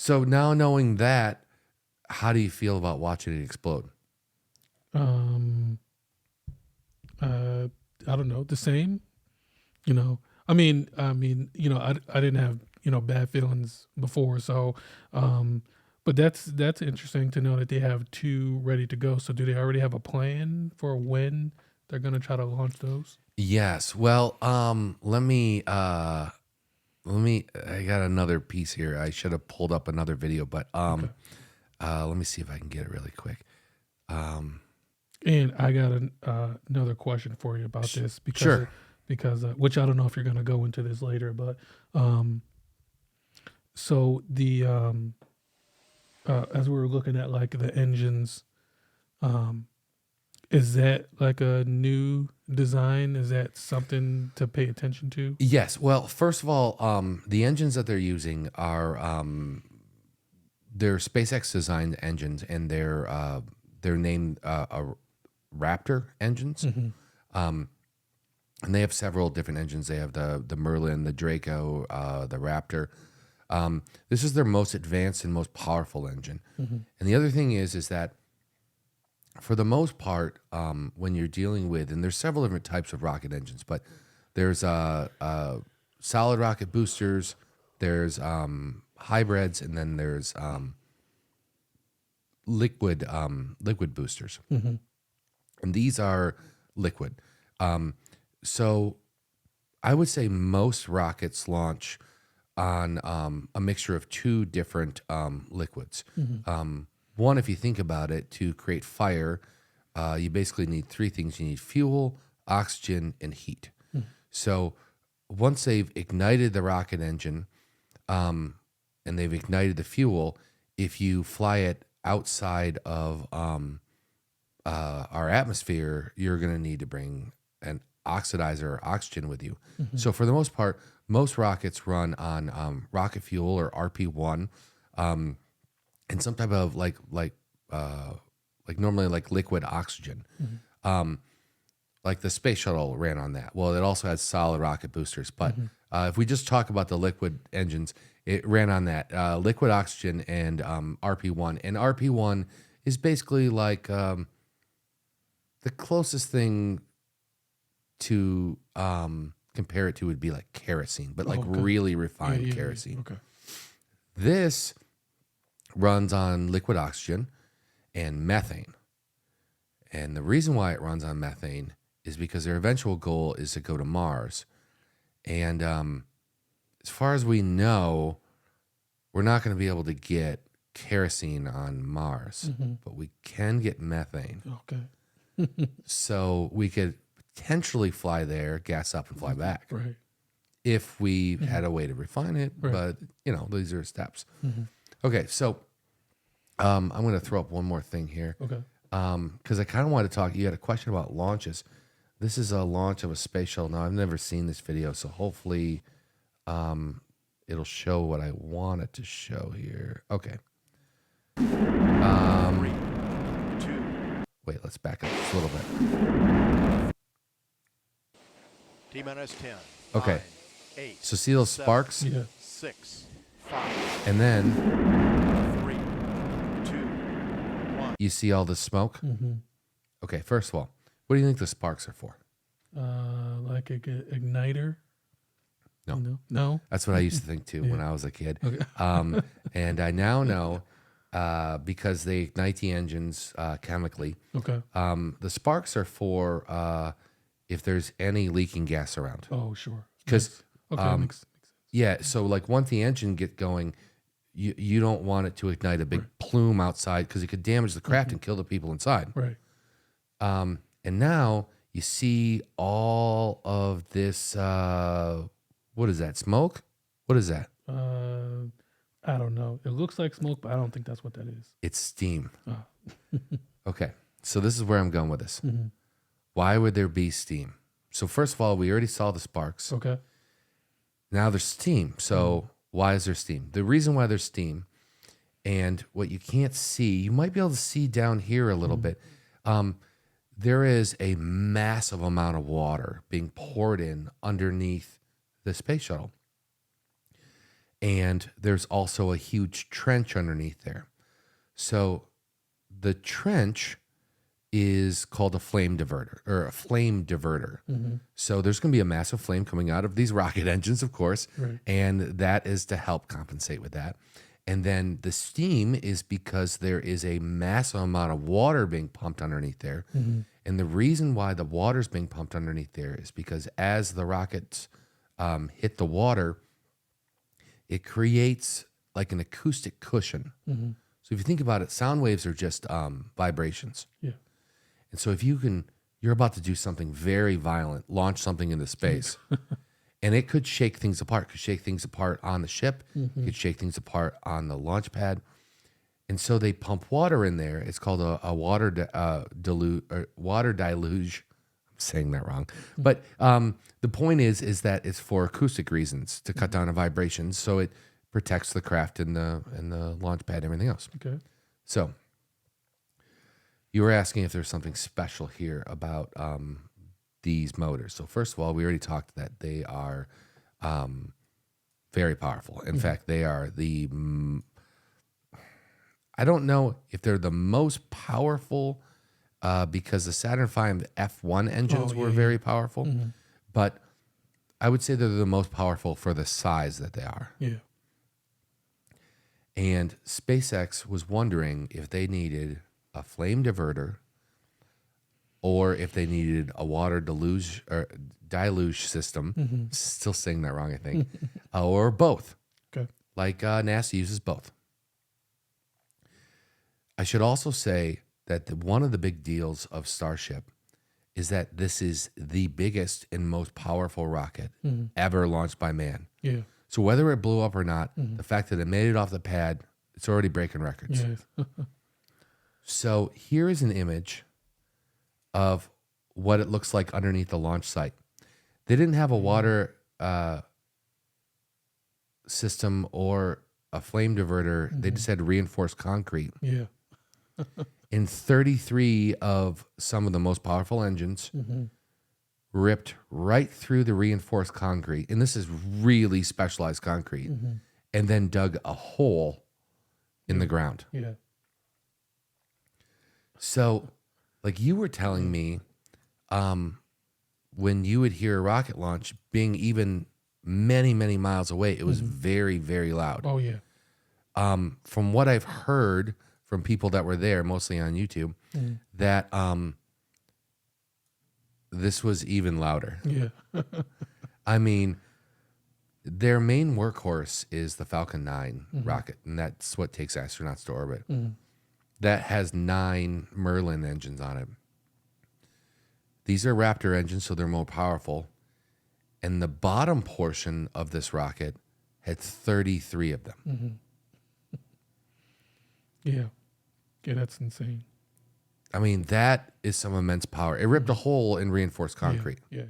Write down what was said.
So now knowing that, how do you feel about watching it explode? I don't know, the same. You know, I mean, I didn't have bad feelings before, so but that's interesting to know that they have two ready to go. So do they already have a plan for when they're gonna try to launch those? Yes. Well, let me. I got another piece here. I should have pulled up another video, but Okay. let me see if I can get it really quick. And I got another question for you about this Sure. because which I don't know if you're gonna go into this later, but so the as we were looking at like the engines, is that like a new design? Is that something to pay attention to? Yes. Well, first of all, the engines that they're using are they're SpaceX designed engines, and they're named Raptor engines. And they have several different engines. They have the Merlin, the Draco, the Raptor. This is their most advanced and most powerful engine. And the other thing is that for the most part, when you're dealing with, and there's several different types of rocket engines, but there's solid rocket boosters, there's hybrids, and then there's liquid boosters, and these are liquid. So I would say most rockets launch on a mixture of two different liquids. One, if you think about it, to create fire, you basically need three things. You need fuel, oxygen, and heat. So once they've ignited the rocket engine and they've ignited the fuel, if you fly it outside of our atmosphere, you're going to need to bring an oxidizer or oxygen with you. So for the most part, most rockets run on rocket fuel or RP1, and some type of like normally like liquid oxygen. Like the space shuttle ran on that. Well, it also has solid rocket boosters, but if we just talk about the liquid engines, it ran on that liquid oxygen and RP1. And RP1 is basically like the closest thing to compare it to would be like kerosene, but like really refined kerosene. Okay. This runs on liquid oxygen and methane. And the reason why it runs on methane is because their eventual goal is to go to Mars. And as far as we know, we're not going to be able to get kerosene on Mars, but we can get methane. Okay. So we could potentially fly there, gas up, and fly back. Right. If we had a way to refine it. Right. But, these are steps. Okay, so I'm going to throw up one more thing here. Okay. Because I kind of wanted to talk. You had a question about launches. This is a launch of a space shuttle. Now, I've never seen this video, so hopefully it'll show what I want it to show here. Okay. 3, 2. Wait, let's back up just a little bit. T-minus 10. Okay. 9, 8. So see those sparks? Yeah. 6, 5. And then 3, 2, 1. you see all this smoke? Okay, first of all, what do you think the sparks are for? Like a igniter. No. No. That's what I used to think too when I was a kid. Okay. And I now know because they ignite the engines chemically. Okay. The sparks are for if there's any leaking gas around. Oh, sure. Because Okay. Makes sense. yeah, so like once the engine get going, you don't want it to ignite a big plume outside because it could damage the craft and kill the people inside. Right. And now you see all of this. What is that? Smoke? What is that? I don't know. It looks like smoke, but I don't think that's what that is. It's steam. Oh. Okay, so this is where I'm going with this. Why would there be steam? So first of all, we already saw the sparks. Okay. Now there's steam. So why is there steam? The reason why there's steam, and what you can't see, you might be able to see down here a little bit. There is a massive amount of water being poured in underneath the space shuttle. And there's also a huge trench underneath there. So the trench is called a flame diverter or a flame diverter. So there's going to be a massive flame coming out of these rocket engines, of course, Right. and that is to help compensate with that. And then the steam is because there is a massive amount of water being pumped underneath there. And the reason why the water is being pumped underneath there is because as the rockets hit the water, it creates like an acoustic cushion. So if you think about it, sound waves are just vibrations. Yeah. And so if you're about to do something very violent, launch something into space, and it could shake things apart. Could shake things apart on the ship. Could shake things apart on the launch pad. And so they pump water in there. It's called a water deluge. I'm saying that wrong. But the point is that it's for acoustic reasons to cut down on vibrations, so it protects the craft and the launch pad and everything else. Okay. So you were asking if there's something special here about these motors. So first of all, we already talked that they are very powerful. In fact, they are I don't know if they're the most powerful because the Saturn V F1 engines were very powerful, but I would say they're the most powerful for the size that they are. Yeah. And SpaceX was wondering if they needed a flame diverter or if they needed a water deluge or deluge system. Still saying that wrong, I think, or both. Okay. Like NASA uses both. I should also say that one of the big deals of Starship is that this is the biggest and most powerful rocket ever launched by man. Yeah. So whether it blew up or not, the fact that it made it off the pad, it's already breaking records. Yes. So here is an image of what it looks like underneath the launch site. They didn't have a water system or a flame diverter. They just had reinforced concrete. Yeah. And 33 of some of the most powerful engines ripped right through the reinforced concrete. And this is really specialized concrete. And then dug a hole in the ground. Yeah. So, like you were telling me, when you would hear a rocket launch being even many, many miles away, it was very, very loud. Oh yeah. From what I've heard from people that were there, mostly on YouTube, that this was even louder. Yeah. I mean, their main workhorse is the Falcon 9 rocket, and that's what takes astronauts to orbit. That has 9 Merlin engines on it. These are Raptor engines, so they're more powerful. And the bottom portion of this rocket had 33 of them. Yeah. Yeah, that's insane. I mean, that is some immense power. It ripped a hole in reinforced concrete. Yeah.